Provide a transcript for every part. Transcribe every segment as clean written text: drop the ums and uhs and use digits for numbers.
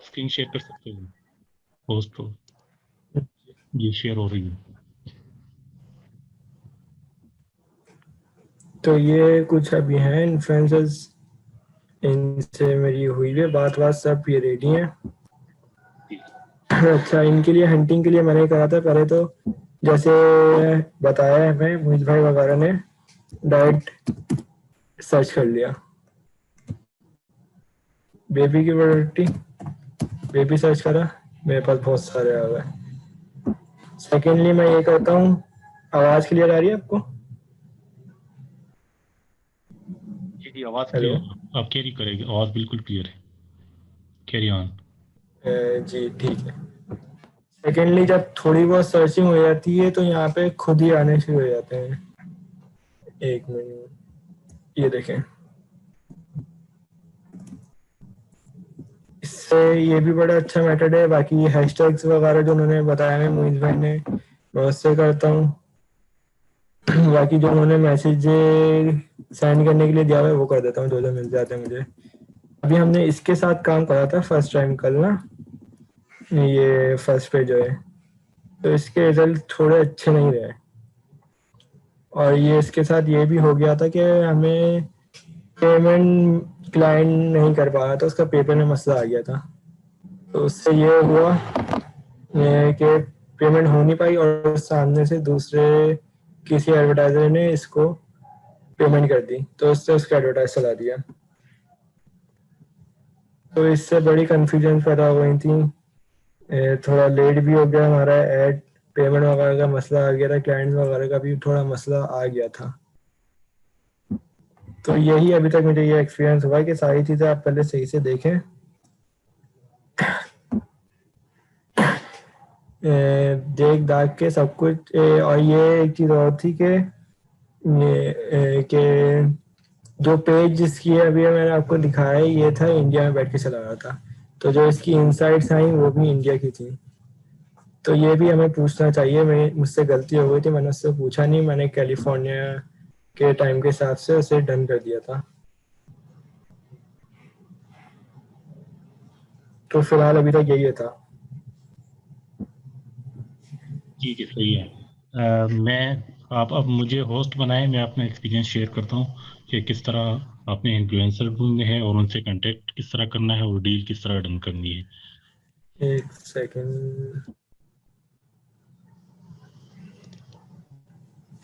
Screen share कर सकते हो पोस्ट को, ये शेयर हो रही है। तो ये कुछ अभी हैं इन्फ्लुएंसर्स, इनसे मेरी हुई है बात सब, ये रेडी हैं। अच्छा, इनके लिए हंटिंग के लिए मैंने कहा था पहले, तो जैसे बताया हमें मोहित भाई वगैरह ने, डायरेक्ट सर्च कर लिया बेबी की वैरायटी, बेबी सर्च करा, मेरे पास बहुत सारे आ गए। सेकेंडली मैं ये करता हूँ, आवाज़ क्लियर आ रही है आपको? जी आवाज़ हेलो। क्लियर, आप कैरी करेंगे, आवाज़ बिल्कुल क्लियर है, कैरी ऑन। जी ठीक है। सेकेंडली जब थोड़ी बहुत सर्चिंग हो जाती है तो यहाँ पे खुद ही आने शुरू हो जाते हैं। एक मिनट, ये देखें, इससे ये भी बड़ा अच्छा मेथड है। बाकी हैशटैग्स वगैरह जो उन्होंने बताया है मोहित भाई ने, मैं उससे करता हूँ। बाकी जो उन्होंने मैसेज सेंड करने के लिए दिया हुआ है वो कर देता हूँ, जो मिल जाते हैं मुझे। अभी हमने इसके साथ काम करा था फर्स्ट टाइम कल ना, ये फर्स्ट पे जो है, तो इसके रिजल्ट थोड़े अच्छे नहीं रहे। और ये इसके साथ ये भी हो गया था कि हमें पेमेंट क्लाइंट नहीं कर पा रहा था, उसका पेपर में मसला आ गया था। तो उससे ये हुआ कि पेमेंट हो नहीं पाई और सामने से दूसरे किसी एडवर्टाइजर ने इसको पेमेंट कर दी, तो उससे उसका एडवर्टाइज चला दिया। तो इससे बड़ी कन्फ्यूजन पैदा हो गई थी। थोड़ा लेट भी हो गया हमारा एड, पेमेंट वगैरह का मसला आ गया था, क्लाइंट्स वगैरह का भी थोड़ा मसला आ गया था। तो यही अभी तक मुझे ये एक्सपीरियंस हुआ कि सारी चीज़ें आप पहले सही से देखें, देख दाख के सब कुछ। और ये एक चीज़ और थी कि जो पेज जिसकी है अभी मैंने आपको दिखाया है, ये था इंडिया में बैठ के चला रहा था, तो जो इसकी इनसाइट्स आई वो भी इंडिया की थी। तो ये भी हमें पूछना चाहिए, मुझसे गलती हो गई थी, मैंने उससे पूछा नहीं, मैंने कैलिफोर्निया के टाइम के हिसाब से उसे डन कर दिया था। तो फिलहाल अभी तक यही था। ठीक है, सही है। मैं आप अब मुझे होस्ट बनाए, मैं अपना एक्सपीरियंस शेयर करता हूँ कि किस तरह अपने इन्फ्लुएंसर ढूंढने हैं और उनसे कांटेक्ट किस तरह करना है और डील किस तरह डन करनी है। एक सेकंड,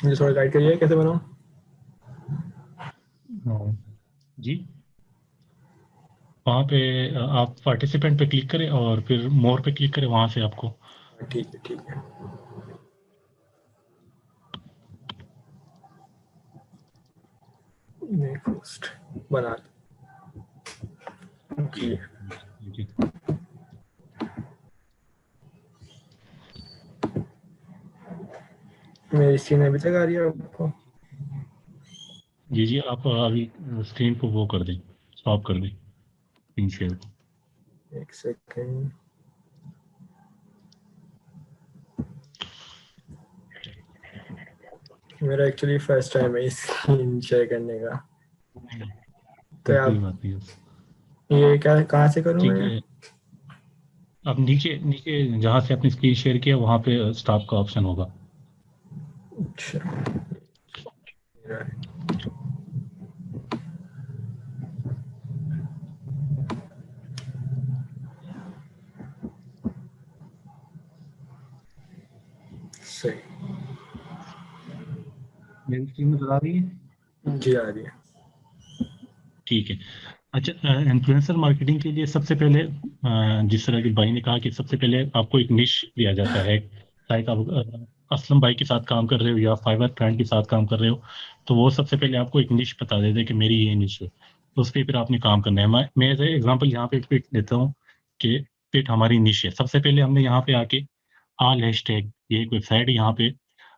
मुझे थोड़ा गाइड करिए कैसे बनाऊं। जी, वहाँ पे आप पार्टिसिपेंट पे क्लिक करें और फिर मोर पे क्लिक करें, वहाँ से आपको। ठीक है ठीक है, पोस्ट बना जी। जी मेरी स्क्रीन अभी तक आ रही है आपको? जी जी, आप अभी स्क्रीन को वो कर दें, स्टॉप कर दें स्क्रीन शेयर को। एक सेकंड, मेरा एक्चुअली फर्स्ट टाइम है स्क्रीन शेयर करने का। तो कोई आप बात नहीं, ये क्या कहाँ से करूँ ठीक मैं? है। अब नीचे नीचे जहाँ से आपने स्क्रीन शेयर किया वहाँ पे स्टॉप का ऑप्शन होगा। अच्छा, सही, मेरी स्क्रीन नजर आ रही है? जी आ रही है। ठीक है। अच्छा, इन्फ्लुएंसर मार्केटिंग के लिए सबसे पहले जिस तरह की भाई ने कहा कि सबसे पहले आपको एक निश दिया जाता है। लाइक आप असलम भाई के साथ काम कर रहे हो या फाइवर फ्रेंड के साथ काम कर रहे हो, तो वो सबसे पहले आपको एक निश बता देते हैं कि मेरी ये निश है, तो उस पर फिर आपने काम करना है। मैं एज एग्जाम्पल यहाँ पे पिट देता हूँ कि पिट हमारी निश है। सबसे पहले हमने यहाँ पे आके ऑल हैशटैग, ये एक वेबसाइट है, यहाँ पे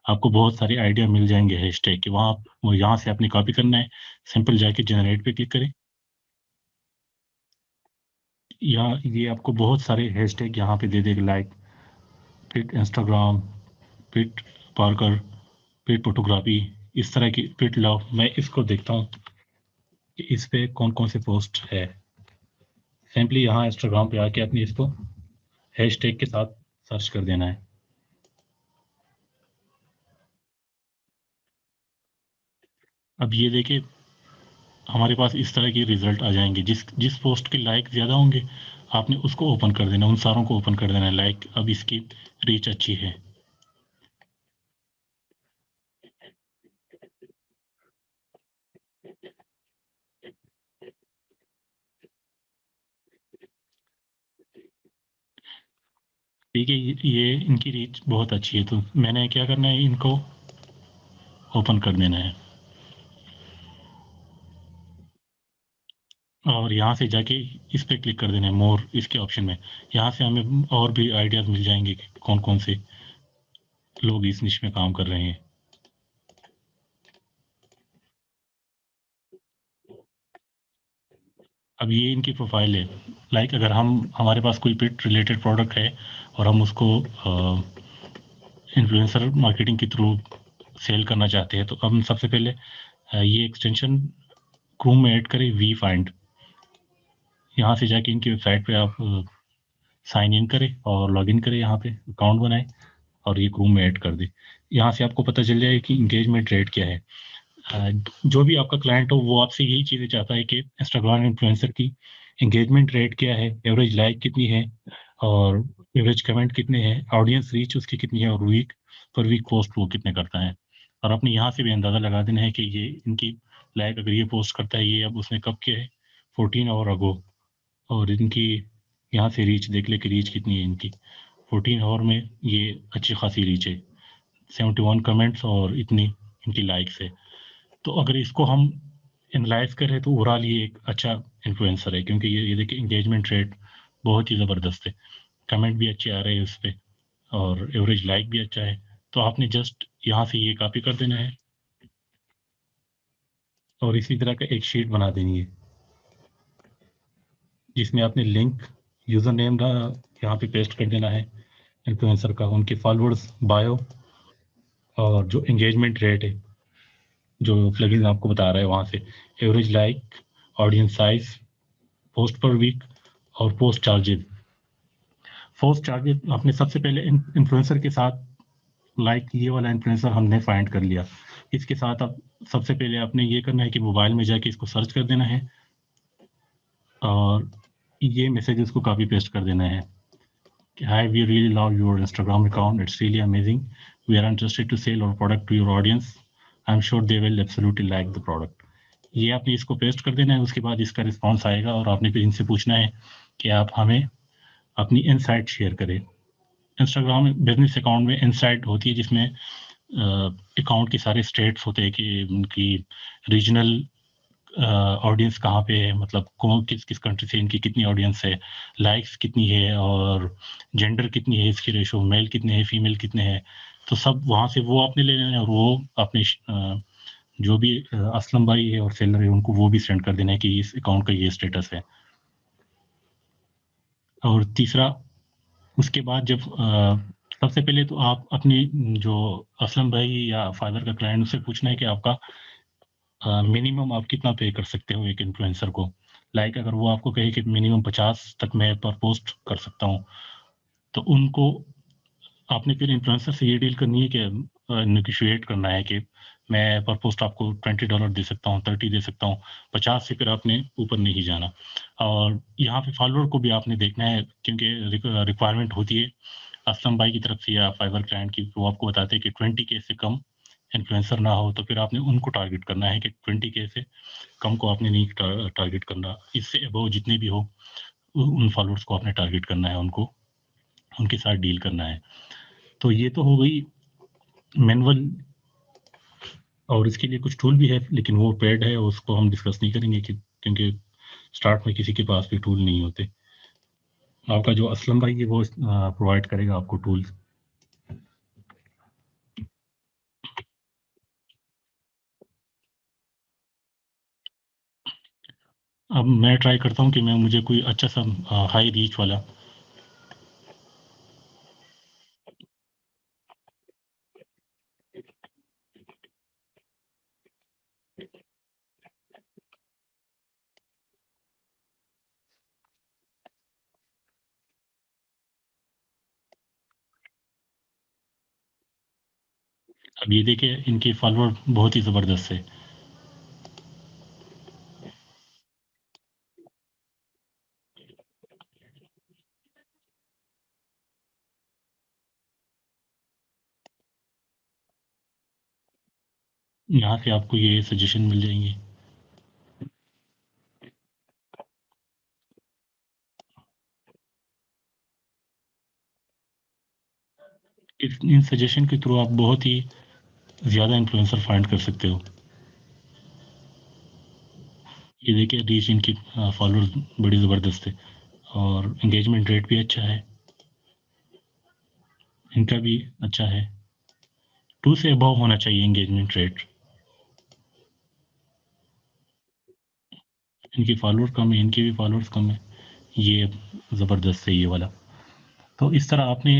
आपको बहुत सारे आइडिया मिल जाएंगे हैशटैग के। वहाँ वो यहाँ से आपने कॉपी करना है, सिंपल जाके जनरेट पे क्लिक करें। यहाँ ये आपको बहुत सारे हैशटैग यहाँ पे दे देगा, लाइक पिट इंस्टाग्राम, पिट पार्कर, पिट फोटोग्राफी, इस तरह की, पिट लव। मैं इसको देखता हूँ कि इस पे कौन कौन से पोस्ट है। सिंपली यहाँ इंस्टाग्राम पे आके अपनी इसको हैशटैग के साथ सर्च कर देना है। अब ये देखिए हमारे पास इस तरह के रिजल्ट आ जाएंगे। जिस जिस पोस्ट के लाइक ज़्यादा होंगे आपने उसको ओपन कर देना, उन सारों को ओपन कर देना है। लाइक अब इसकी रीच अच्छी है। ठीक है, ये इनकी रीच बहुत अच्छी है, तो मैंने क्या करना है, इनको ओपन कर देना है और यहाँ से जाके इस पे क्लिक कर देना है मोर इसके ऑप्शन में। यहाँ से हमें और भी आइडियाज़ मिल जाएंगे कि कौन कौन से लोग इस निश में काम कर रहे हैं। अब ये इनकी प्रोफाइल है। लाइक अगर हमारे पास कोई पेट रिलेटेड प्रोडक्ट है और हम उसको इन्फ्लुएंसर मार्केटिंग के थ्रू सेल करना चाहते हैं, तो हम सबसे पहले ये एक्सटेंशन क्रोम में ऐड करें, वी फाइंड। यहाँ से जाके इनकी वेबसाइट पे आप साइन इन करें और लॉगिन करें, यहाँ पे अकाउंट बनाएं और ये क्रोम में ऐड कर दें। यहाँ से आपको पता चल जाए कि इंगेजमेंट रेट क्या है। जो भी आपका क्लाइंट हो वो आपसे यही चीज़ें चाहता है कि इंस्टाग्राम इन्फ्लुएंसर की एंगेजमेंट रेट क्या है, एवरेज लाइक कितनी है और एवरेज कमेंट कितने हैं, ऑडियंस रीच उसकी कितनी है और वीक पर वीक पोस्ट वो कितने करता है। और आपने यहाँ से भी अंदाज़ा लगा देना है कि ये इनकी लाइक अगर ये पोस्ट करता है, ये अब उसने कब किया है, 14 आवर अगो। और इनकी यहाँ से रीच देख ले कि रीच कितनी है इनकी। 14 आवर में ये अच्छी खासी रीच है, 71 कमेंट्स और इतनी इनकी लाइक्स है। तो अगर इसको हम एनालाइज करें तो ओवरऑल ये एक अच्छा इन्फ्लुएंसर है, क्योंकि ये देखिए इंगेजमेंट रेट बहुत ही ज़बरदस्त है, कमेंट भी अच्छे आ रहे हैं उस पर और एवरेज लाइक भी अच्छा है। तो आपने जस्ट यहाँ से ये कॉपी कर देना है और इसी तरह का एक शीट बना देनी है जिसमें आपने लिंक, यूज़र नेम यहाँ पे पेस्ट कर देना है इन्फ्लुएंसर का, उनके फॉलोअर्स, बायो और जो एंगेजमेंट रेट है जो प्लगइन आपको बता रहा है वहाँ से, average like, audience size, post per week और पोस्ट चार्जेस। पोस्ट चार्जेस आपने सबसे पहले इन्फ्लुएंसर के साथ, लाइक ये वाला इन्फ्लुएंसर हमने फाइंड कर लिया, इसके साथ अब सबसे पहले आपने ये करना है कि मोबाइल में जाके इसको सर्च कर देना है और ये मैसेज उसको कॉपी पेस्ट कर देना है कि hi we really love your Instagram account, it's really amazing, we are interested to sell our product to your audience, I am sure they will absolutely like the product. ये आपने इसको paste कर देना है। उसके बाद इसका रिस्पॉन्स आएगा और आपने फिर इनसे पूछना है कि आप हमें अपनी इनसाइट शेयर करें। इंस्टाग्राम बिजनेस अकाउंट में इनसाइट होती है जिसमें अकाउंट के सारे स्टेट्स होते हैं कि उनकी रीजनल ऑडियंस कहाँ पे है, मतलब कौन किस किस कंट्री से इनकी कितनी ऑडियंस है, लाइक्स कितनी है और जेंडर कितनी है, इसकी रेशो मेल कितने हैं, फीमेल कितने हैं। तो सब वहाँ से वो आपने ले लेना है और वो अपने जो भी असलम भाई है और सेलर है उनको वो भी सेंड कर देना है कि इस अकाउंट का ये स्टेटस है। और तीसरा, उसके बाद जब सबसे पहले तो आप अपनी जो असलम भाई या फाइवर का क्लाइंट, उससे पूछना है कि आपका मिनिमम आप कितना पे कर सकते हो एक इन्फ्लुएंसर को। लाइक अगर वो आपको कहे कि मिनिमम 50 तक मैं पर पोस्ट कर सकता हूँ, तो उनको आपने फिर इन्फ्लुएंसर से ये डील करनी है कि निगोशिएट करना है कि मैं पर पोस्ट आपको $20 दे सकता हूँ, 30 दे सकता हूँ, 50 से फिर आपने ऊपर नहीं जाना। और यहाँ पे फॉलोअर को भी आपने देखना है क्योंकि रिक्वायरमेंट होती है असलम भाई की तरफ से या फाइवर क्लाइंट की, वो आपको बताते हैं कि 20K से कम इन्फ्लुएंसर ना हो, तो फिर आपने उनको टारगेट करना है कि 20K से कम को आपने नहीं टारगेट करना, इससे अबव जितने भी हो उन फॉलोअर्स को आपने टारगेट करना है, उनको उनके साथ डील करना है। तो ये तो हो गई मैनुअल, और इसके लिए कुछ टूल भी है लेकिन वो पेड है, उसको हम डिस्कस नहीं करेंगे कि क्योंकि स्टार्ट में किसी के पास भी टूल नहीं होते। आपका जो असलम भाई है वो प्रोवाइड करेगा आपको टूल्स। अब मैं ट्राई करता हूँ कि मैं मुझे कोई अच्छा सा हाई रीच वाला, अब ये देखिए इनके फॉलोअर बहुत ही ज़बरदस्त है। यहाँ से आपको ये सजेशन मिल जाएंगे। इन सजेशन के थ्रू आप बहुत ही ज़्यादा इन्फ्लुएंसर फाइंड कर सकते हो। ये देखिए रीच इनकी फॉलोअर्स बड़ी ज़बरदस्त है और एंगेजमेंट रेट भी अच्छा है, इनका भी अच्छा है। 2 से अबव होना चाहिए एंगेजमेंट रेट। इनकी फॉलोअर कम है, इनके भी फॉलोअर्स कम है। ये ज़बरदस्त है ये वाला। तो इस तरह आपने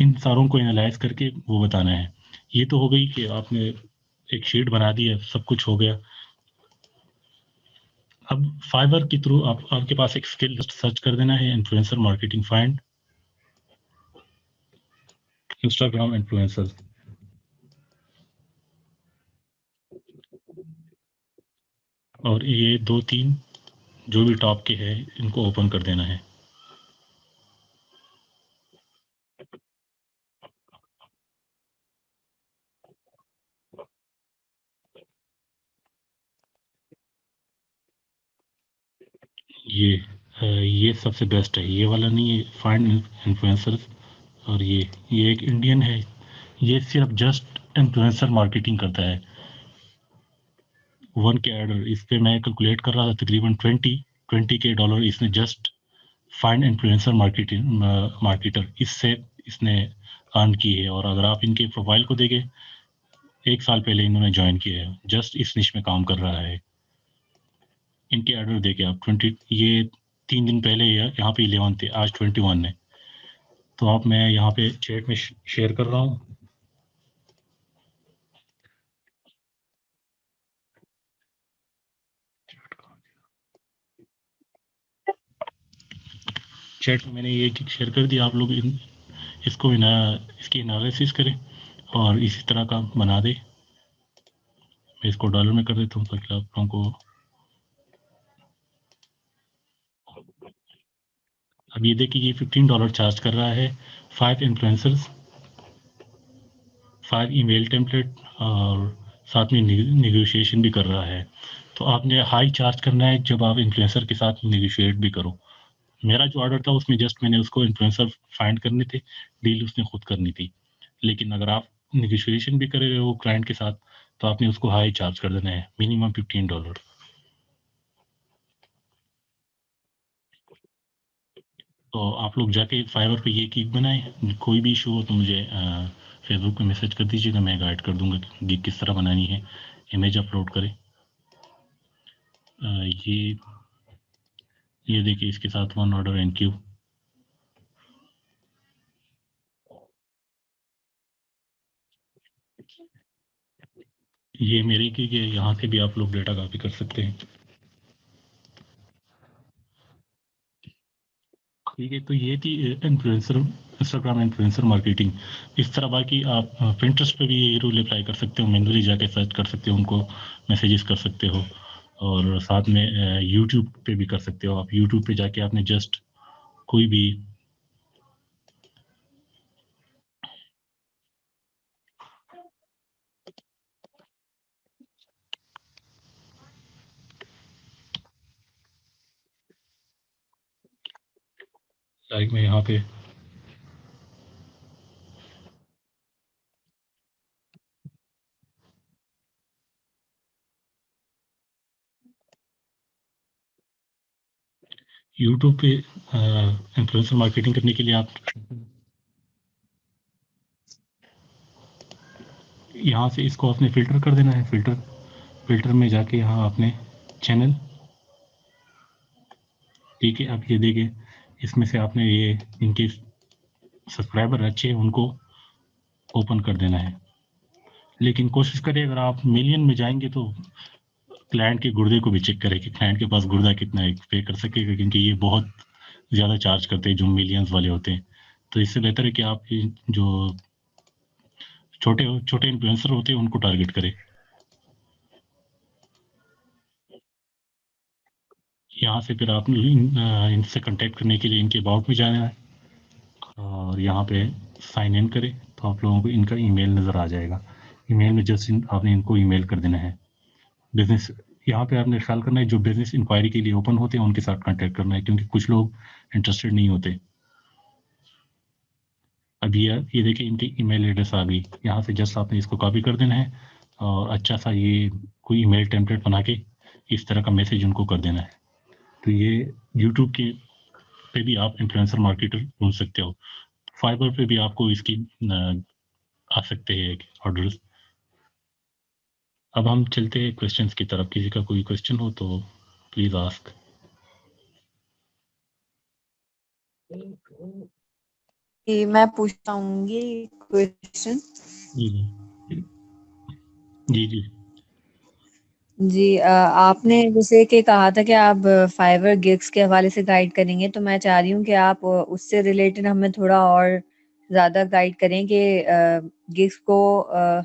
इन सारों को एनालाइज करके वो बताना है। ये तो हो गई कि आपने एक शीट बना दी है, सब कुछ हो गया। अब फाइवर के थ्रू आपके पास एक स्किल लिस्ट सर्च कर देना है, influencer marketing find Instagram influencer, और ये 2-3 जो भी टॉप के हैं इनको ओपन कर देना है। ये सबसे बेस्ट है, ये वाला नहीं है, फाइंड इन्फ्लुएंसर्स। और ये एक इंडियन है, ये सिर्फ जस्ट इन्फ्लुएंसर मार्केटिंग करता है। 1 के एडर इस पे मैं कैलकुलेट कर रहा था, तकरीबन 20 के डॉलर इसने just find influencer marketing marketer इससे इसने अर्न की है। और अगर आप इनके प्रोफाइल को देखें, 1 साल पहले इन्होंने ज्वाइन किया है, जस्ट इस निश में काम कर रहा है। इनके एडर देखे आप 20, ये 3 दिन पहले यहाँ पे 11 थे, आज 21 है। तो आप मैं यहाँ पे चैट में शेयर कर रहा हूँ। चैट में मैंने ये शेयर कर दिया, आप लोग इसको इसकी एनालिसिस करें और इसी तरह का बना दे। मैं इसको डॉलर में कर देता हूँ ताकि आप लोगों को। अब ये देखिए ये $15 चार्ज कर रहा है, 5 इन्फ्लुएंसर्स, 5 ईमेल टेम्पलेट, और साथ में निगोशिएशन भी कर रहा है। तो आपने हाई चार्ज करना है जब आप इन्फ्लुएंसर के साथ निगोशिएट भी करो। मेरा जो ऑर्डर था उसमें जस्ट मैंने उसको इन्फ्लुएंसर फाइंड करने थे, डील उसने खुद करनी थी। लेकिन अगर आप निगोशिएशन भी कर रहे हो क्लाइंट के साथ तो आपने उसको हाई चार्ज कर देना है, मिनिमम $15। तो आप लोग जाके फाइवर पे ये गिग बनाएं। कोई भी इशू हो तो मुझे फेसबुक पे मैसेज कर दीजिएगा, मैं गाइड कर दूंगा कि गिग किस तरह बनानी है। इमेज अपलोड करें। ये देखिए इसके साथ 1 ऑर्डर एनक्यू। ये मेरे गिग है, यहाँ से भी आप लोग डेटा कॉपी कर सकते हैं। ठीक है, तो ये थी इन्फ्लुएंसर, इंस्टाग्राम इन्फ्लुएंसर मार्केटिंग। इस तरह बाकी आप पिंटरेस्ट पे भी ये रूल अप्लाई कर सकते हो, मैन्युअली जाके सर्च कर सकते हो, उनको मैसेजेस कर सकते हो। और साथ में यूट्यूब पे भी कर सकते हो। आप यूट्यूब पे जाके आपने जस्ट कोई भी लाइक मैं यहाँ पे यूट्यूब पे इन्फ्लुएंसर मार्केटिंग करने के लिए आप यहाँ से इसको अपने फ़िल्टर कर देना है। फ़िल्टर में जाके यहाँ अपने चैनल, ठीक है। अब ये देखिए इसमें से आपने ये इनके सब्सक्राइबर अच्छे हैं उनको ओपन कर देना है। लेकिन कोशिश करें अगर आप मिलियन में जाएंगे तो क्लाइंट के गुर्दे को भी चेक करें कि क्लाइंट के पास गुर्दा कितना है, पे कर सकेगा, क्योंकि ये बहुत ज़्यादा चार्ज करते हैं जो मिलियंस वाले होते हैं। तो इससे बेहतर है कि आप जो छोटे छोटे इन्फ्लुएंसर होते हैं उनको टारगेट करें। यहाँ से फिर आप इनसे कांटेक्ट करने के लिए इनके अबाउट में जाना है और यहाँ पे साइन इन करें तो आप लोगों को इनका ईमेल नज़र आ जाएगा। ईमेल में जस्ट आपने इनको ईमेल कर देना है। बिजनेस यहाँ पे आपने ख्याल करना है जो बिजनेस इंक्वायरी के लिए ओपन होते हैं उनके साथ कांटेक्ट करना है, क्योंकि कुछ लोग इंटरेस्टेड नहीं होते। अब ये देखिए इनकी ईमेल एड्रेस आ गई। यहाँ से जस्ट आपने इसको कॉपी कर देना है और अच्छा सा ये कोई ईमेल टेम्पलेट बना के इस तरह का मैसेज उनको कर देना है। तो ये यूट्यूब के पे भी आप इन्फ्लुएंसर मार्केटर ढूंढ सकते हो। फाइबर पे भी आपको इसकी आ सकते हैं ऑर्डर्स। अब हम चलते हैं क्वेश्चंस की तरफ। किसी का कोई क्वेश्चन हो तो प्लीज आस्क। कि मैं पूछता हूँगी क्वेश्चन। जी जी जी जी आपने जैसे कि कहा था कि आप फाइवर गिग्स के हवाले से गाइड करेंगे, तो मैं चाह रही हूँ कि आप उससे रिलेटेड हमें थोड़ा और ज़्यादा गाइड करें कि गिग्स को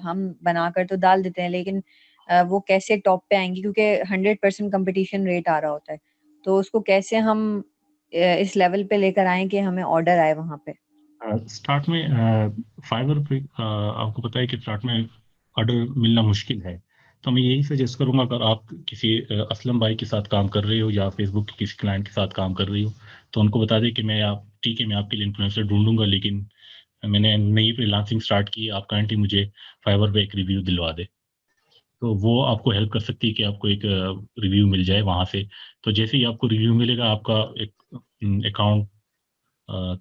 हम बनाकर तो डाल देते हैं, लेकिन वो कैसे टॉप पे आएंगी, क्योंकि 100% कंपटीशन रेट आ रहा होता है। तो उसको कैसे हम इस लेवल पे लेकर आएं कि हमें ऑर्डर आए वहाँ पे। स्टार्ट में फाइवर पे आपको पता है कि स्टार्ट में ऑर्डर मिलना मुश्किल है। तो मैं यही सजेस्ट करूंगा, अगर आप किसी असलम भाई के साथ काम कर रहे हो या फेसबुक के किसी क्लाइंट के साथ काम कर रही हो, तो उनको बता दें कि मैं आप ठीक है मैं आपके लिए इन्फ्लुएंसर ढूंढूंगा, लेकिन मैंने नई फ्रीलांसिंग स्टार्ट की, आप काइंडली मुझे फाइवर पे एक रिव्यू दिलवा दे। तो वो आपको हेल्प कर सकती है कि आपको एक रिव्यू मिल जाए वहां से। तो जैसे ही आपको रिव्यू मिलेगा आपका एक अकाउंट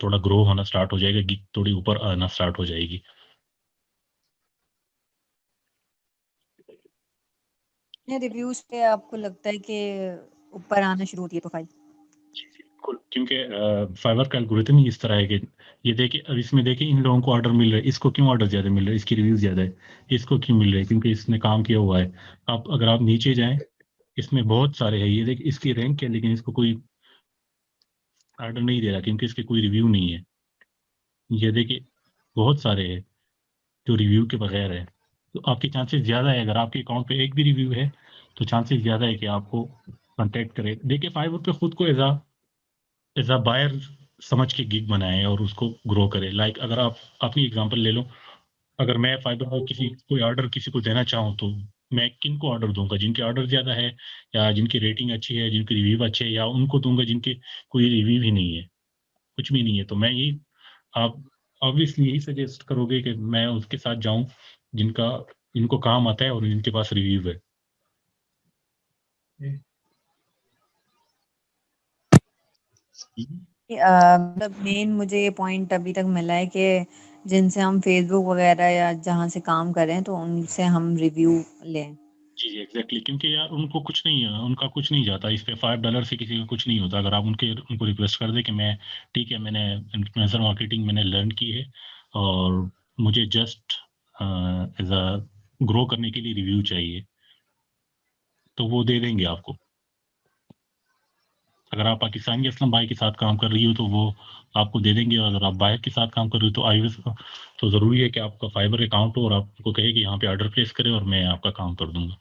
थोड़ा ग्रो होना स्टार्ट हो जाएगा, गिग थोड़ी ऊपर आना स्टार्ट हो जाएगी। रिव्यूज पे आपको लगता है कि ऊपर आना शुरू होती है प्रोफाइल। बिल्कुल, क्योंकि फाइवर का एल्गोरिथम ही इस तरह है कि ये देखिए, अब इसमें देखिए इन लोगों को ऑर्डर मिल रहे हैं, इसको क्यों ऑर्डर ज्यादा मिल रहे हैं, इसकी रिव्यूज ज्यादा है। इसको क्यों मिल रहे हैं? क्योंकि इसने काम किया हुआ है। आप अगर आप नीचे जाएं, इसमें बहुत सारे हैं, ये देखिए इसकी रैंक है लेकिन इसको कोई ऑर्डर नहीं दे रहा क्योंकि इसके कोई रिव्यू नहीं है। ये देखिए बहुत सारे हैं जो रिव्यू के बगैर है। तो आपके चांसेस ज़्यादा है, अगर आपके अकाउंट पे एक भी रिव्यू है तो चांसेस ज़्यादा है कि आपको कांटेक्ट करे। देखिए फाइवर पे खुद को एज अ बायर समझ के गिग बनाए और उसको ग्रो करे। लाइक अगर आप अपनी एग्जांपल ले लो, अगर मैं फाइबर पर किसी कोई ऑर्डर किसी को देना चाहूँ तो मैं किन को ऑर्डर दूंगा? जिनके ऑर्डर ज़्यादा है या जिनकी रेटिंग अच्छी है, जिनके रिव्यू अच्छे है, या उनको दूंगा जिनके कोई रिव्यू ही नहीं है, कुछ भी नहीं है? तो मैं यही आप ऑब्वियसली यही सजेस्ट करोगे कि मैं उसके साथ जाऊं जिनका इनको काम आता है और जिनके पास रिव्यू है। मतलब मेन मुझे ये पॉइंट अभी तक मिला है कि जिनसे हम फेसबुक वगैरह या जहाँ से काम करें तो उनसे हम रिव्यू लें। जी जी एग्जैक्टली, क्योंकि यार उनको कुछ नहीं है, उनका कुछ नहीं जाता इस पे। $5 से किसी का कुछ नहीं होता। अगर आप उनको रिक्वेस्ट कर दे कि मैं ठीक है मैंने इन्फ्लुएंसर मार्केटिंग मैंने लर्न की है और मुझे जस्ट एज अ ग्रो करने के लिए रिव्यू चाहिए, तो वो दे देंगे आपको। अगर आप पाकिस्तानी असलम भाई के साथ काम कर रही हो तो वो आपको दे देंगे, और अगर आप बाहर के साथ काम कर रही हो तो आईवेस तो ज़रूरी है कि आपका फाइबर अकाउंट हो और आपको कहे कि यहाँ पे ऑर्डर प्लेस करें और मैं आपका काम कर दूंगा।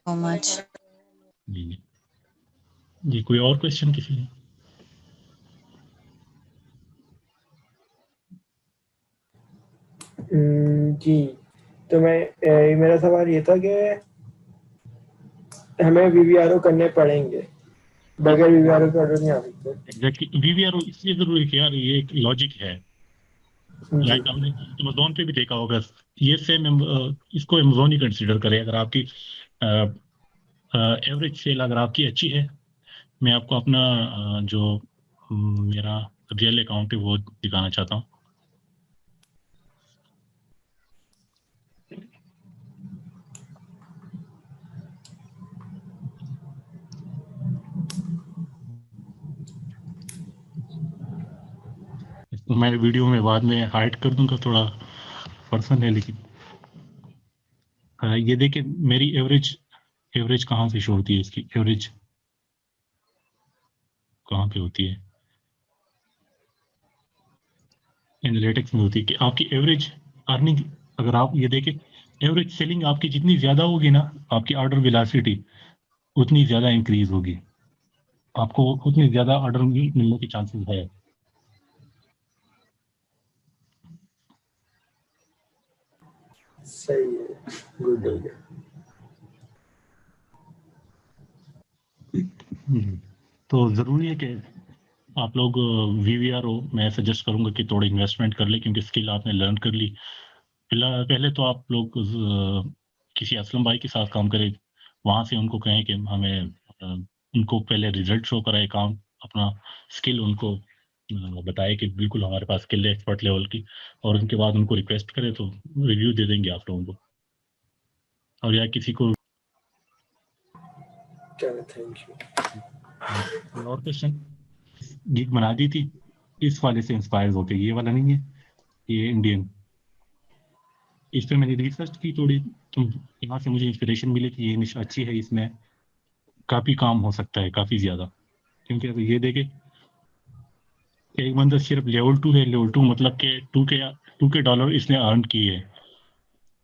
So much. जी जी जी, कोई और क्वेश्चन किसी ने? जी, तो मेरा सवाल ये था कि हमें वीवीआरओ करने पड़ेंगे, बगैर वीवीआरओ के ऑर्डर नहीं आ सकते। एग्जैक्टली, वीवीआर इसलिए जरूरी है कि यार ये एक लॉजिक है। जी। लाइक हमने अमेजोन पे भी देखा होगा, ये सेम इसको अमेजोन ही कंसिडर करे। अगर आपकी एवरेज सेल अगर आपकी अच्छी है, मैं आपको अपना जो मेरा रियल अकाउंट है वो दिखाना चाहता हूँ। इसको मैं वीडियो में बाद में हाइड कर दूंगा, थोड़ा पर्सन है लेकिन ये देखिए मेरी एवरेज एवरेज कहाँ से शो होती है, इसकी एवरेज कहाँ पे होती है? एनालिटिक्स में होती है कि आपकी एवरेज अर्निंग, अगर आप ये देखें एवरेज सेलिंग आपकी जितनी ज्यादा होगी ना, आपकी ऑर्डर वेलोसिटी उतनी ज्यादा इंक्रीज होगी, आपको उतनी ज्यादा ऑर्डर मिलने के चांसेस है। सही है, गुड हो गया। तो जरूरी है कि आप लोग वीवीआर हो, मैं सजेस्ट करूंगा कि थोड़ी इन्वेस्टमेंट कर ले, क्योंकि स्किल आपने लर्न कर ली। पहले तो आप लोग किसी असलम भाई के साथ काम करें, वहां से उनको कहें कि हमें उनको पहले रिजल्ट शो कराए, काम अपना स्किल उनको बताए कि बिल्कुल हमारे पास स्किल है एक्सपर्ट लेवल की, और उनके बाद उनको रिक्वेस्ट करें तो रिव्यू दे देंगे आप लोगों को। और या किसी को चलो, थैंक यू। और क्वेश्चन, गिग बना दी थी इस वाले से इंस्पायर होके, ये वाला नहीं है, ये इंडियन। इस पे मैंने रिसर्च की थोड़ी, तो यहाँ से मुझे इंस्पिरेशन मिली कि ये निश अच्छी है, इसमें काफी काम हो सकता है, काफी ज्यादा। क्योंकि अब ये देखे एक बंदा सिर्फ लेवल 2 है, लेवल 2 मतलब के टू के डॉलर इसने अर्न किए है,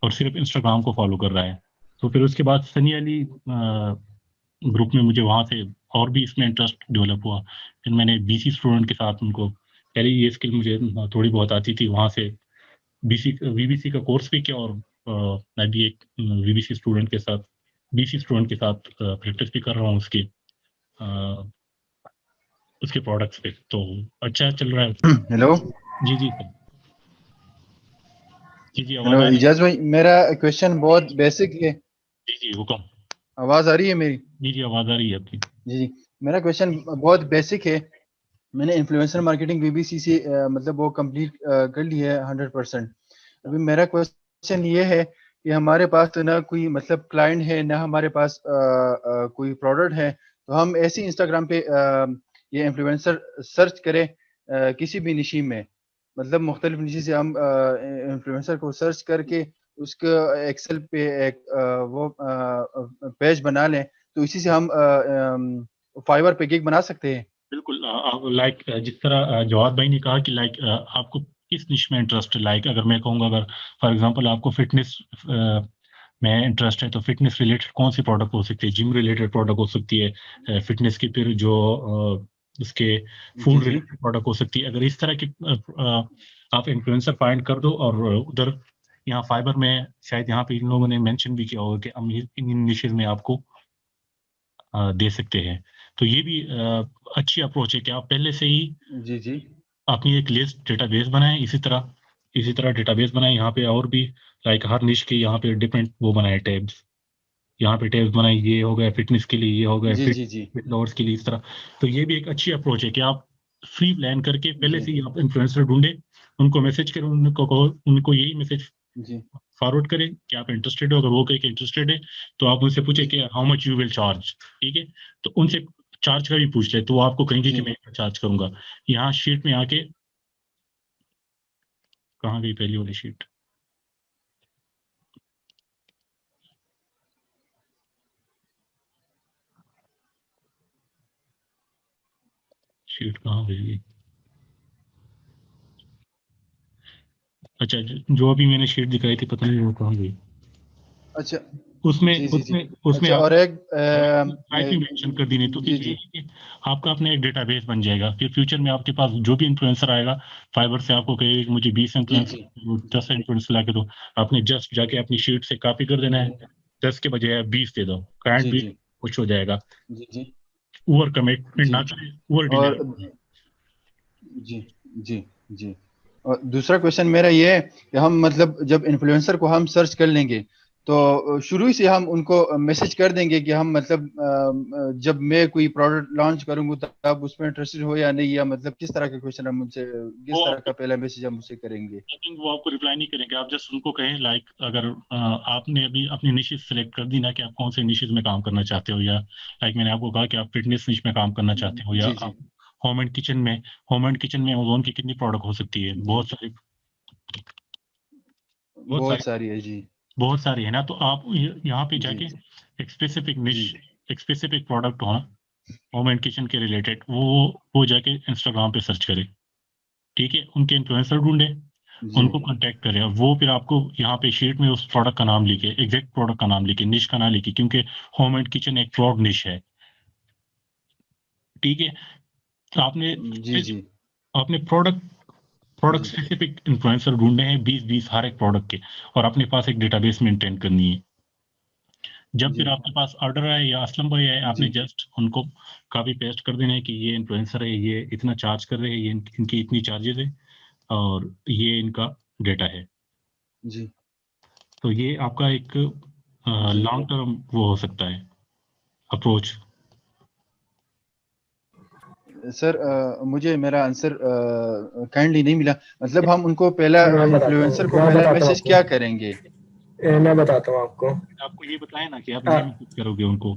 और सिर्फ इंस्टाग्राम को फॉलो कर रहा है। तो फिर उसके बाद सनी अली ग्रुप में मुझे वहां से और भी इसमें इंटरेस्ट डेवलप हुआ। फिर मैंने बीसी स्टूडेंट के साथ उनको, पहले ये स्किल मुझे थोड़ी बहुत आती थी, वहां से वीबीसी का कोर्स भी किया, और मैं भी एक वीबीसी स्टूडेंट के साथ, बीसी स्टूडेंट के साथ प्रैक्टिस भी कर रहा हूँ उसके प्रोडक्ट्स पे। तो अच्छा चल रहा है। हेलो जी जी सर, जी जी आवाज हेलो आ रही है। इजाज भाई, मेरा क्वेश्चन बहुत बेसिक है। जी जी हुक्म। आवाज आ रही है मेरी? जी जी आवाज आ रही है आपकी। जी जी, मेरा क्वेश्चन बहुत बेसिक है। मैंने इन्फ्लुएंसर मार्केटिंग बीबीसी से मतलब वो कंप्लीट कर ली है 100%। अभी मेरा क्वेश्चन ये है कि हमारे पास तो ना कोई मतलब क्लाइंट है, ना हमारे पास कोई प्रोडक्ट है, तो हम ऐसे इंस्टाग्राम पे ये इन्फ्लुएंसर सर्च करें किसी भी निशी में, मतलब मुख्तलिफ निशी से हम इन्फ्लुएंसर को सर्च करके उसका एक्सेल पे एक वो पेज बना लें, तो इसी से हम फाइवर पे गिग बना सकते हैं। बिल्कुल, लाइक जिस तरह जवाद भाई ने कहा कि लाइक आपको किस निश में इंटरेस्ट है। लाइक अगर मैं कहूँगा, अगर फॉर एग्जांपल आपको फिटनेस में इंटरेस्ट है, तो फिटनेस रिलेटेड कौन सी प्रोडक्ट हो सकती है, जिम रिलेटेड प्रोडक्ट हो सकती है, फिटनेस की, फिर जो उसके जी फूड जी रिलेटेड प्रोडक्ट हो सकती है। अगर इस तरह की आप इन्फ्लुएंसर फाइंड कर दो, और उधर यहाँ फाइबर में शायद यहाँ पे इन लोगों ने मेंशन भी किया होगा कि हम इन निशेज में आपको दे सकते हैं। तो ये भी अच्छी अप्रोच है कि आप पहले से ही जी जी अपनी एक लिस्ट डेटाबेस बनाएं। इसी तरह डेटाबेस बनाएं यहाँ पे, और भी लाइक हर निश के यहाँ पे डिफरेंट वो बनाए टैब्स, यहाँ पे टैब्स बनाए, ये हो गया फिटनेस के लिए, ये हो गया जी फिट जी जी फिट लवर्स के लिए, इस तरह। तो ये भी एक अच्छी अप्रोच है कि आप फ्री प्लान करके पहले जी से ही आप इन्फ्लुएंसर ढूंढे, उनको मैसेज करें, उनको कहो, उनको यही मैसेज जी फॉरवर्ड करें कि आप इंटरेस्टेड हो। अगर वो कहे कि इंटरेस्टेड है, तो आप उनसे पूछे कि how much you will charge. ठीक है, तो उनसे चार्ज का भी पूछ ले, तो वो आपको कहेंगे कि जी मैं चार्ज करूंगा। यहाँ शीट में आके, कहाँ गई पहली वाली शीट, शीट कहाँ गई? अच्छा, जो अभी मैंने शीट दिखाई थी, पता नहीं वो कहाँ गई। अच्छा उसमें जी जी जी। उसमें उसमें अच्छा, आप और एक साइट भी मेंशन कर दी, नहीं तो जी इसलिए जी कि आपका अपना एक डेटाबेस बन जाएगा। फिर फ्यूचर में आपके पास जो भी इन्फ्लुएंसर आएगा, फाइबर से आपको कहेगा कि मुझे 20 जी इन्फ्लुएंसर, जी 10 इन्फ्लुएंसर ला के दो, आपने जस्ट जाके अपनी शीट से कॉपी कर देना है, 10 के बजाय 20 दे दो, क्लाइंट जी भी जी खुश हो जाएगा। जी जी ओवर कमिटमेंट जी। ना करें, ओवर और डिलीवर। जी जी जी। और दूसरा क्वेश्चन मेरा ये है कि हम मतलब जब इन्फ्लुएंसर को हम सर्च कर लेंगे, तो शुरू ही से हम उनको मैसेज कर देंगे कि हम मतलब जब मैं कोई प्रोडक्ट लॉन्च करूंगा तब उसमें इंटरेस्टेड हो या नहीं, या मतलब किस तरह का क्वेश्चन हम उनसे, वो किस तरह आपको, का पहला मैसेज हम उनसे करेंगे? आई थिंक वो आपको रिप्लाई नहीं करेंगे। आप जस्ट उनको कहें, लाइक अगर आपने अभी अपनी निशेज सेलेक्ट कर दी ना कि आप कौन से निशेज में काम करना चाहते हो, या लाइक मैंने आपको कहा कि आप फिटनेस निश में काम करना चाहते हो, या जी जी आप होम एंड किचन में अमेजोन की कितनी प्रोडक्ट हो सकती है, जी। बहुत बहुत सारी सारी है जी। बहुत सारी है ना। तो आप यहाँ पे जी जाके एक स्पेसिफिक निश, जी एक स्पेसिफिक प्रोडक्ट हो होम एंड किचन के रिलेटेड, वो जाके इंस्टाग्राम पे सर्च करें। ठीक है, उनके इन्फ्लुएंसर ढूंढे, जी उनको कांटेक्ट करें, वो फिर आपको यहाँ पे शीट में उस प्रोडक्ट का नाम लिखे, एग्जैक्ट प्रोडक्ट का नाम लिखे, निश का नाम लिखे, क्योंकि होम एंड किचन एक ब्रॉड निश है। ठीक है, तो आपने जी जी आपने प्रोडक्ट प्रोडक्ट जी स्पेसिफिक इन्फ्लुएंसर ढूंढने हैं, 20-20 हर एक प्रोडक्ट के, और अपने पास एक डेटाबेस मेंटेन करनी है। जब फिर जी आपके पास ऑर्डर आए या असलम भाई आए, आपने जी जस्ट उनको कॉपी पेस्ट कर देना है कि ये इन्फ्लुएंसर है, ये इतना चार्ज कर रहे हैं, ये इनकी इतनी चार्जेस है, और ये इनका डेटा है। जी तो ये आपका एक जी लॉन्ग टर्म वो हो सकता है अप्रोच। सर मुझे मेरा आंसर काइंडली नहीं मिला। मतलब हम उनको पहला इन्फ्लुएंसर को मैं पहला बताता हूँ मैसेज आपको। क्या करेंगे? मैं बताता हूँ आपको। आपको ये बताया ना कि आप ये आ, मैसेज करोगे उनको।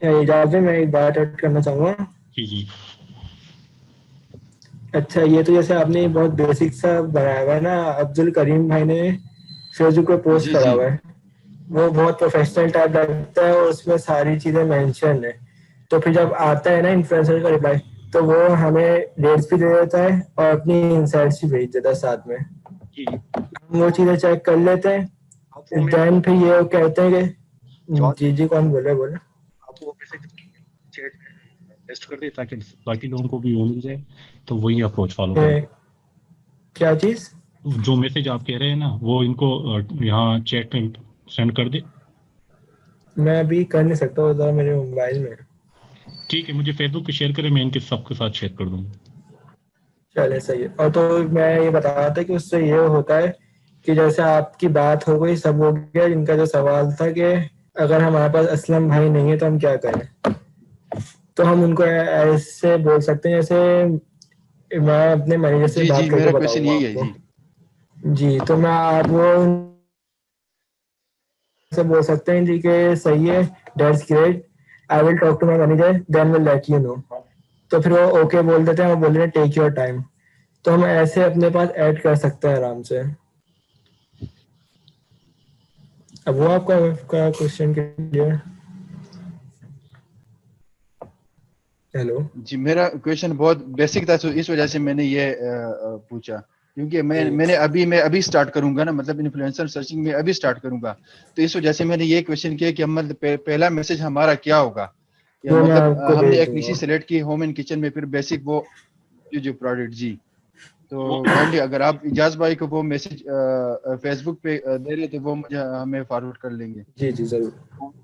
इजाज़त है, मैं एक बात ऐड करना चाहूँगा। जी जी अच्छा, ये तो जैसे आपने बहुत बेसिक सा बनाया हुआ है ना, अब्दुल करीम भाई ने फेसबुक पे पोस्ट जी करा जी हुआ है, वो बहुत प्रोफेशनल टाइप लगता है और उसमें सारी चीजें मेंशन है। तो फिर जब आता है ना इन्फ्लुएंसर का रिप्लाई, तो वो हमें डेट्स भी दे देता है और अपनी इंसाइट्स भी भेज देता है साथ में। जी हम वो चीजें चेक कर लेते आप वो हैं, मेरे देन फिर ये कहते हैं कि जॉब जी जी कौन बोले बोले। आप वो मैसेज चैट में टेस्ट कर दे ताकि बाकी लोगों को भी वो मिल जाए, तो वही अप्रोच फॉलो करें। ए, क्या चीज? जो मैसेज आप कह रहे हैं ना, वो इनको यहाँ चैट में सेंड कर दे। मैं अभी कर नहीं सकता, वो जरा मेरे मोबाइल में है। ठीक है, मुझे फेसबुक पे शेयर करें, मैं इनके सबके साथ शेयर कर दूंगा। चले सही है। और तो मैं ये बता रहा था कि उससे ये होता है कि जैसे आपकी बात हो गई, सब हो गया, इनका जो सवाल था कि अगर हमारे पास असलम भाई नहीं है तो हम क्या करें, तो हम उनको ऐसे बोल सकते हैं जैसे मैं अपने मैनेजर से जी बात जी करके मेरा क्वेश्चन बताऊंगा यही है आपको। जी। जी, तो मैं आप वो उनसे बोल सकते हैं जी कि सही है, that's great, I will talk to my manager then will let you know. तो फिर वो ओके बोल देते हैं, वो बोल रहे हैं टेक योर टाइम। तो हम ऐसे अपने पास ऐड कर सकते हैं आराम से। अब वो आपका क्वेश्चन क्लियर? हेलो। जी मेरा क्वेश्चन बहुत बेसिक था, तो इस वजह से मैंने ये पूछा, क्योंकि मैं अभी स्टार्ट करूंगा ना, मतलब इन्फ्लुएंसर सर्चिंग में अभी स्टार्ट करूंगा। तो इस वजह से मैंने ये क्वेश्चन किया कि हम मतलब पहला मैसेज हमारा क्या होगा, या वो मैं मतलब आपको हमने भेज एक निशी दूंगा। सेलेक्ट की होम एंड किचन में, फिर बेसिक वो जो प्रोडक्ट जी। वो तो काइंडली अगर आप इजाज भाई को वो मैसेज फेसबुक पे दे रहे थे, वो मुझे हमें फॉरवर्ड कर लेंगे। जी जी जरूर।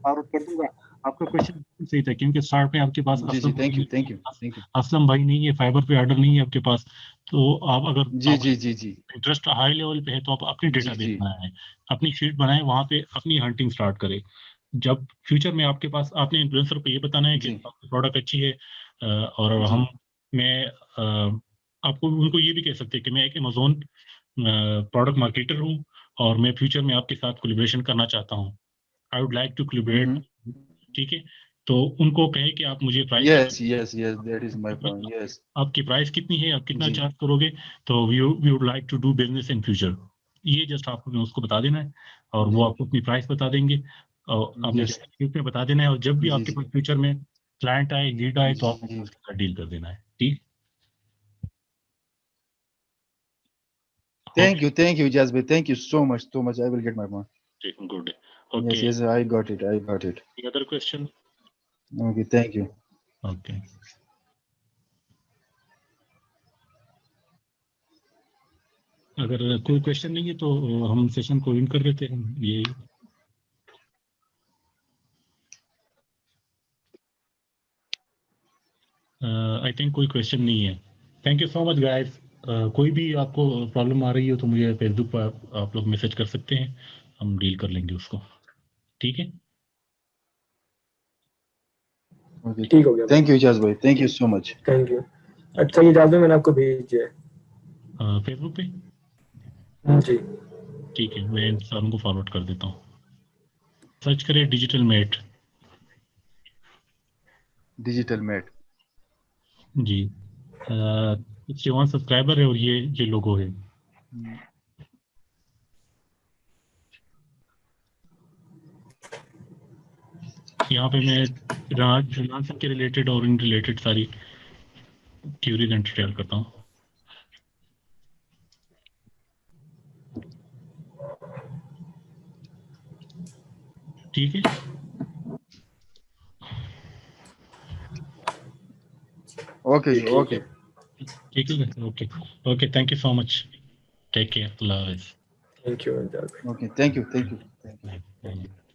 फॉरवर्ड कर दूंगा। आपका क्वेश्चन सही था, क्योंकि स्टार्ट में आपके पास जी जी thank you thank you thank you. Aslam भाई नहीं है, फाइबर पे ऑर्डर नहीं है आपके पास। तो आप अगर जी आपका जी जी जी इंटरेस्ट हाई लेवल पे है, तो आप अपनी जी डेटाबेस जी बनाएं, अपनी शीट बनाएं, वहां पे अपनी हंटिंग स्टार्ट करें। जब फ्यूचर में आपके पास, आपने इन्फ्लुएंसर को ये बताना है कि जी आपकी प्रोडक्ट अच्छी है, और जी मैं आपको उनको ये भी कह सकते हैं कि मैं एक अमेजोन प्रोडक्ट मार्केटर हूँ, और मैं फ्यूचर में आपके साथ कोलिब्रेशन करना चाहता हूँ, I would like to collaborate. हम्म। ठीक है, तो उनको कहे कि आप मुझे price yes yes yes that is my बता, पॉइंट। यस आपकी प्राइस कितनी है, आप कितना जी चार्ज करोगे, तो we would like to do business in future. ये जस्ट आपको उसको बता देना है, और वो जी आपको अपनी प्राइस बता देंगे, और आपने यस डेटाबेस में बता देना है, और जब भी जी आपके जी पास फ्यूचर में क्लाइंट आए, लीड आए, तो आपको जी उसके साथ डील कर देना है। ठीक। ओके। थैंक यू जज भाई, thank you so much I will get my point. Good. Yes okay, yes I got it. Other question? Okay thank you. Okay, अगर कोई क्वेश्चन नहीं है तो हम सेशन को इन कर देते हैं। ये आई थिंक कोई क्वेश्चन नहीं है। Thank you so much guys. कोई भी आपको प्रॉब्लम आ रही हो तो मुझे फेसबुक पर आप लोग मैसेज कर सकते हैं, हम डील कर लेंगे उसको। ठीक है। ओके ठीक हो गया भाई। थैंक यू जज भाई, thank you so much. Thank you. अच्छा, ये जादू मैंने आपको भेजी है। फेसबुक पे? जी। ठीक है, मैं इन सारों को फॉरवर्ड कर देता हूँ। सर्च करें डिजिटल मेट। Digital mate. जी, 61 सब्सक्राइबर है, और ये लोगो है। यहाँ पे मैं फ्रीलांसिंग के रिलेटेड और इन रिलेटेड सारी क्यूरीज एंटर तैयार करता हूँ। ठीक है, ओके जी, ओके। ठीक है, okay okay, thank you so much, take care, अल्लाह हाफिज़। Thank you. Okay, thank you, thank you. Bye.